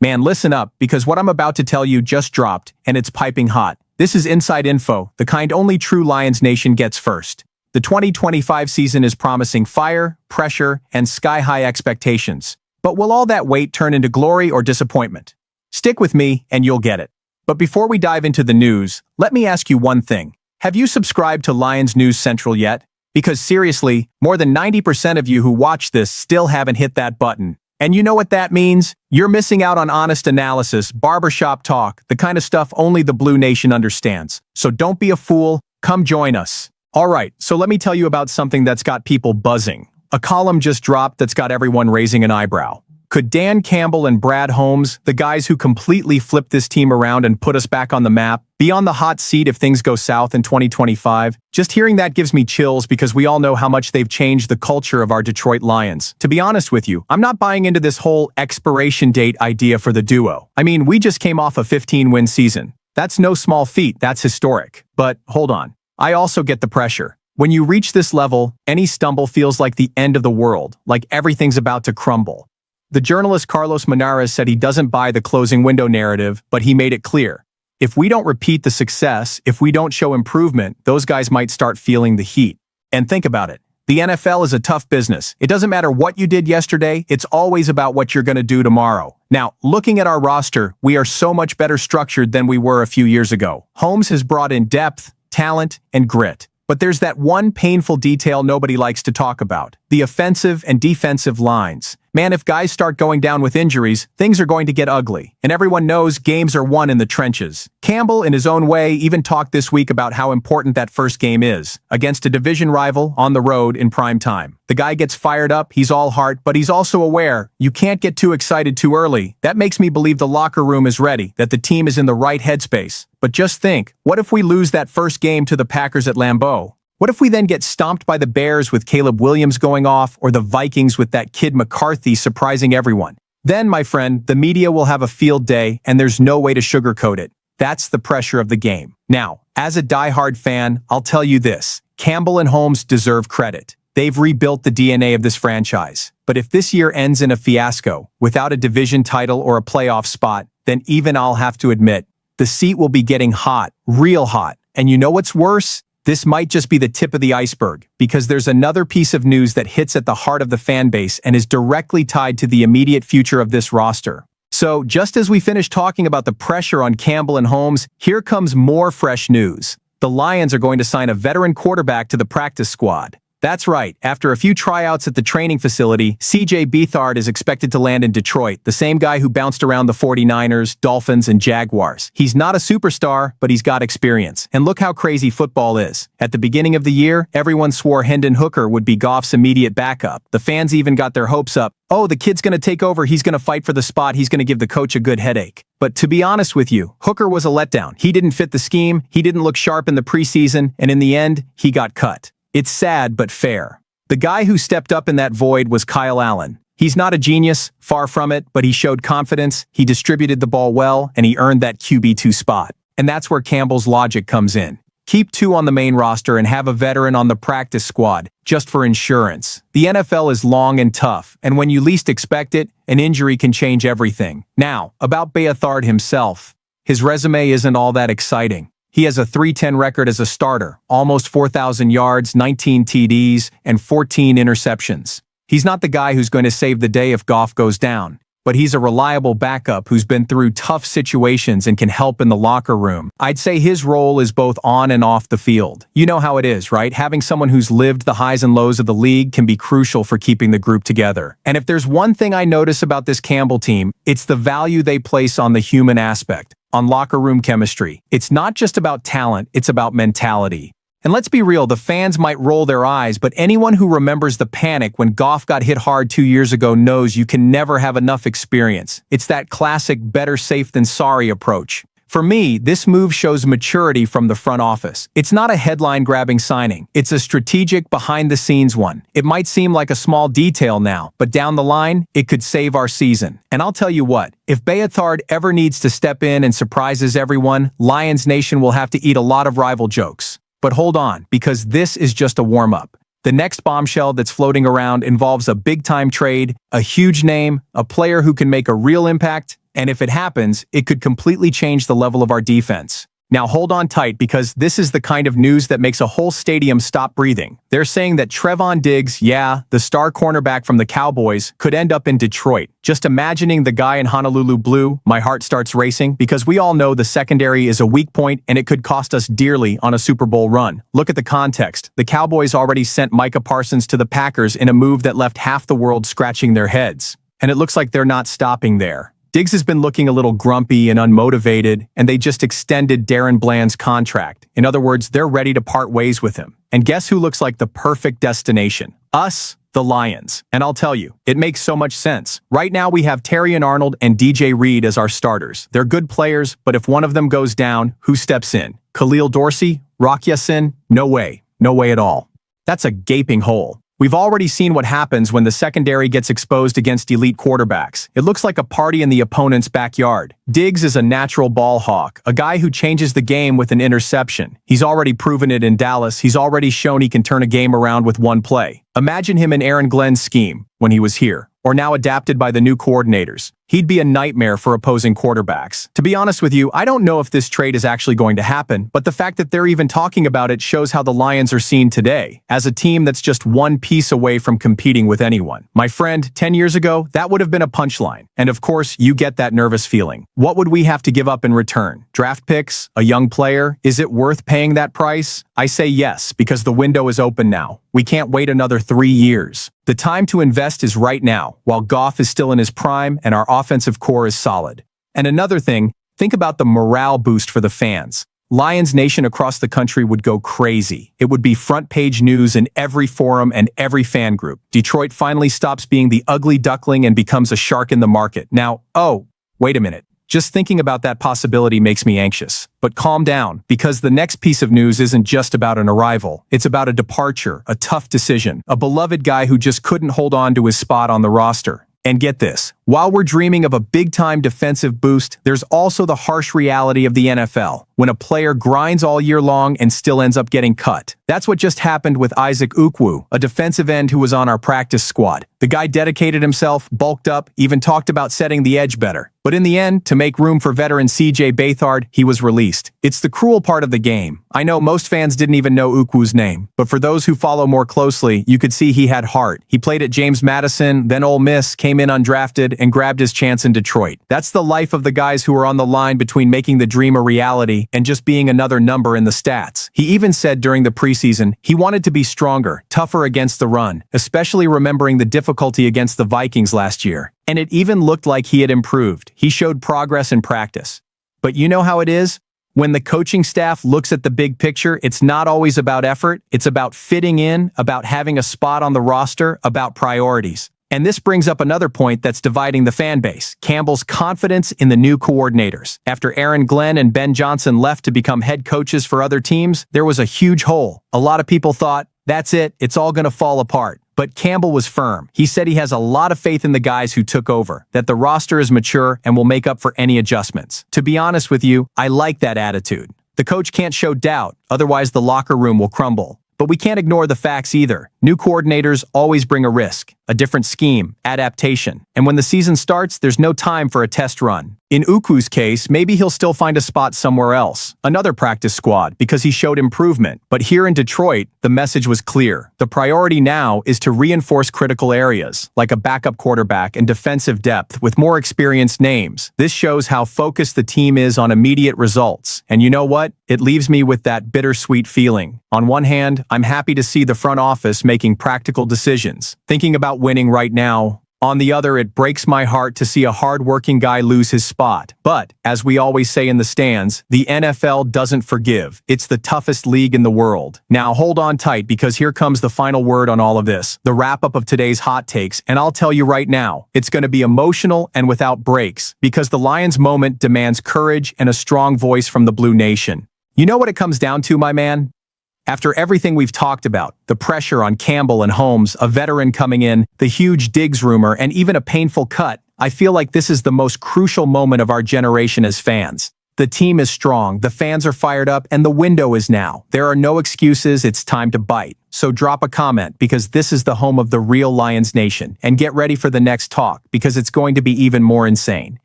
Man, listen up, because what I'm about to tell you just dropped, and it's piping hot. This is inside info, the kind only true Lions Nation gets first. The 2025 season is promising fire, pressure, and sky-high expectations. But will all that weight turn into glory or disappointment? Stick with me, and you'll get it. But before we dive into the news, let me ask you one thing. Have you subscribed to Lions News Central yet? Because seriously, more than 90% of you who watch this still haven't hit that button. And you know what that means? You're missing out on honest analysis, barbershop talk, the kind of stuff only the Blue Nation understands. So don't be a fool, come join us. Alright, so let me tell you about something that's got people buzzing. A column just dropped that's got everyone raising an eyebrow. Could Dan Campbell and Brad Holmes, the guys who completely flipped this team around and put us back on the map, be on the hot seat if things go south in 2025? Just hearing that gives me chills because we all know how much they've changed the culture of our Detroit Lions. To be honest with you, I'm not buying into this whole expiration date idea for the duo. I mean, we just came off a 15-win season. That's no small feat, that's historic. But hold on, I also get the pressure. When you reach this level, any stumble feels like the end of the world, like everything's about to crumble. The journalist Carlos Monarez said he doesn't buy the closing window narrative, but he made it clear. If we don't repeat the success, if we don't show improvement, those guys might start feeling the heat. And think about it. The NFL is a tough business. It doesn't matter what you did yesterday, it's always about what you're going to do tomorrow. Now, looking at our roster, we are so much better structured than we were a few years ago. Holmes has brought in depth, talent, and grit. But there's that one painful detail nobody likes to talk about. The offensive and defensive lines. Man, if guys start going down with injuries, things are going to get ugly. And everyone knows games are won in the trenches. Campbell, in his own way, even talked this week about how important that first game is. Against a division rival, on the road, in prime time. The guy gets fired up, he's all heart, but he's also aware. You can't get too excited too early. That makes me believe the locker room is ready, that the team is in the right headspace. But just think, what if we lose that first game to the Packers at Lambeau? What if we then get stomped by the Bears with Caleb Williams going off, or the Vikings with that kid McCarthy surprising everyone? Then, my friend, the media will have a field day, and there's no way to sugarcoat it. That's the pressure of the game. Now, as a diehard fan, I'll tell you this. Campbell and Holmes deserve credit. They've rebuilt the DNA of this franchise. But if this year ends in a fiasco, without a division title or a playoff spot, then even I'll have to admit, the seat will be getting hot, real hot. And you know what's worse? This might just be the tip of the iceberg, because there's another piece of news that hits at the heart of the fan base and is directly tied to the immediate future of this roster. So, just as we finish talking about the pressure on Campbell and Holmes, here comes more fresh news. The Lions are going to sign a veteran quarterback to the practice squad. That's right, after a few tryouts at the training facility, CJ Beathard is expected to land in Detroit, the same guy who bounced around the 49ers, Dolphins, and Jaguars. He's not a superstar, but he's got experience. And look how crazy football is. At the beginning of the year, everyone swore Hendon Hooker would be Goff's immediate backup. The fans even got their hopes up. Oh, the kid's going to take over, he's going to fight for the spot, he's going to give the coach a good headache. But to be honest with you, Hooker was a letdown. He didn't fit the scheme, he didn't look sharp in the preseason, and in the end, he got cut. It's sad but fair. The guy who stepped up in that void was Kyle Allen. He's not a genius, far from it, but he showed confidence, he distributed the ball well, and he earned that QB2 spot. And that's where Campbell's logic comes in. Keep two on the main roster and have a veteran on the practice squad, just for insurance. The NFL is long and tough, and when you least expect it, an injury can change everything. Now, about Beathard himself. His resume isn't all that exciting. He has a 3-10 record as a starter, almost 4,000 yards, 19 TDs, and 14 interceptions. He's not the guy who's going to save the day if Goff goes down, but he's a reliable backup who's been through tough situations and can help in the locker room. I'd say his role is both on and off the field. You know how it is, right? Having someone who's lived the highs and lows of the league can be crucial for keeping the group together. And if there's one thing I notice about this Campbell team, it's the value they place on the human aspect. On locker room chemistry. It's not just about talent, it's about mentality. And let's be real, the fans might roll their eyes, but anyone who remembers the panic when Goff got hit hard 2 years ago knows you can never have enough experience. It's that classic better safe than sorry approach. For me, this move shows maturity from the front office. It's not a headline-grabbing signing. It's a strategic, behind-the-scenes one. It might seem like a small detail now, but down the line, it could save our season. And I'll tell you what, if Beathard ever needs to step in and surprises everyone, Lions Nation will have to eat a lot of rival jokes. But hold on, because this is just a warm-up. The next bombshell that's floating around involves a big-time trade, a huge name, a player who can make a real impact, And if it happens, it could completely change the level of our defense. Now hold on tight because this is the kind of news that makes a whole stadium stop breathing. They're saying that Trevon Diggs, yeah, the star cornerback from the Cowboys, could end up in Detroit. Just imagining the guy in Honolulu Blue, my heart starts racing because we all know the secondary is a weak point and it could cost us dearly on a Super Bowl run. Look at the context. The Cowboys already sent Micah Parsons to the Packers in a move that left half the world scratching their heads. And it looks like they're not stopping there. Diggs has been looking a little grumpy and unmotivated, and they just extended Darren Bland's contract. In other words, they're ready to part ways with him. And guess who looks like the perfect destination? Us, the Lions. And I'll tell you, it makes so much sense. Right now we have Terrion Arnold and DJ Reed as our starters. They're good players, but if one of them goes down, who steps in? Khalil Dorsey? Rock Ya-Sin? No way. No way at all. That's a gaping hole. We've already seen what happens when the secondary gets exposed against elite quarterbacks. It looks like a party in the opponent's backyard. Diggs is a natural ball hawk, a guy who changes the game with an interception. He's already proven it in Dallas. He's already shown he can turn a game around with one play. Imagine him in Aaron Glenn's scheme when he was here, or now adapted by the new coordinators. He'd be a nightmare for opposing quarterbacks. To be honest with you, I don't know if this trade is actually going to happen, but the fact that they're even talking about it shows how the Lions are seen today, as a team that's just one piece away from competing with anyone. My friend, 10 years ago, that would have been a punchline. And of course, you get that nervous feeling. What would we have to give up in return? Draft picks? A young player? Is it worth paying that price? I say yes, because the window is open now. We can't wait another 3 years. The time to invest is right now, while Goff is still in his prime and our offensive core is solid. And another thing, think about the morale boost for the fans. Lions Nation across the country would go crazy. It would be front-page news in every forum and every fan group. Detroit finally stops being the ugly duckling and becomes a shark in the market. Now, oh, wait a minute. Just thinking about that possibility makes me anxious. But calm down, because the next piece of news isn't just about an arrival. It's about a departure, a tough decision, a beloved guy who just couldn't hold on to his spot on the roster. And get this, while we're dreaming of a big-time defensive boost, there's also the harsh reality of the NFL, when a player grinds all year long and still ends up getting cut. That's what just happened with Isaac Ukwu, a defensive end who was on our practice squad. The guy dedicated himself, bulked up, even talked about setting the edge better. But in the end, to make room for veteran CJ Beathard, he was released. It's the cruel part of the game. I know most fans didn't even know Ukwu's name, but for those who follow more closely, you could see he had heart. He played at James Madison, then Ole Miss, came in undrafted, and grabbed his chance in Detroit. That's the life of the guys who are on the line between making the dream a reality and just being another number in the stats. He even said during the preseason, he wanted to be stronger, tougher against the run, especially remembering the difficulty against the Vikings last year. And it even looked like he had improved. He showed progress in practice. But you know how it is? When the coaching staff looks at the big picture, it's not always about effort. It's about fitting in, about having a spot on the roster, about priorities. And this brings up another point that's dividing the fan base, Campbell's confidence in the new coordinators. After Aaron Glenn and Ben Johnson left to become head coaches for other teams, there was a huge hole. A lot of people thought, that's it, it's all going to fall apart. But Campbell was firm. He said he has a lot of faith in the guys who took over, that the roster is mature and will make up for any adjustments. To be honest with you, I like that attitude. The coach can't show doubt, otherwise the locker room will crumble. But we can't ignore the facts either. New coordinators always bring a risk, a different scheme, adaptation. And when the season starts, there's no time for a test run. In Ukwu's case, maybe he'll still find a spot somewhere else, another practice squad, because he showed improvement. But here in Detroit, the message was clear. The priority now is to reinforce critical areas, like a backup quarterback and defensive depth with more experienced names. This shows how focused the team is on immediate results. And you know what? It leaves me with that bittersweet feeling. On one hand, I'm happy to see the front office making practical decisions, thinking about winning right now. On the other, it breaks my heart to see a hard-working guy lose his spot. But, as we always say in the stands, the NFL doesn't forgive. It's the toughest league in the world. Now hold on tight because here comes the final word on all of this, the wrap-up of today's hot takes, and I'll tell you right now, it's going to be emotional and without breaks, because the Lions moment demands courage and a strong voice from the Blue Nation. You know what it comes down to, my man? After everything we've talked about, the pressure on Campbell and Holmes, a veteran coming in, the huge Diggs rumor, and even a painful cut, I feel like this is the most crucial moment of our generation as fans. The team is strong, the fans are fired up, and the window is now. There are no excuses, it's time to bite. So drop a comment because this is the home of the real Lions Nation, and get ready for the next talk because it's going to be even more insane.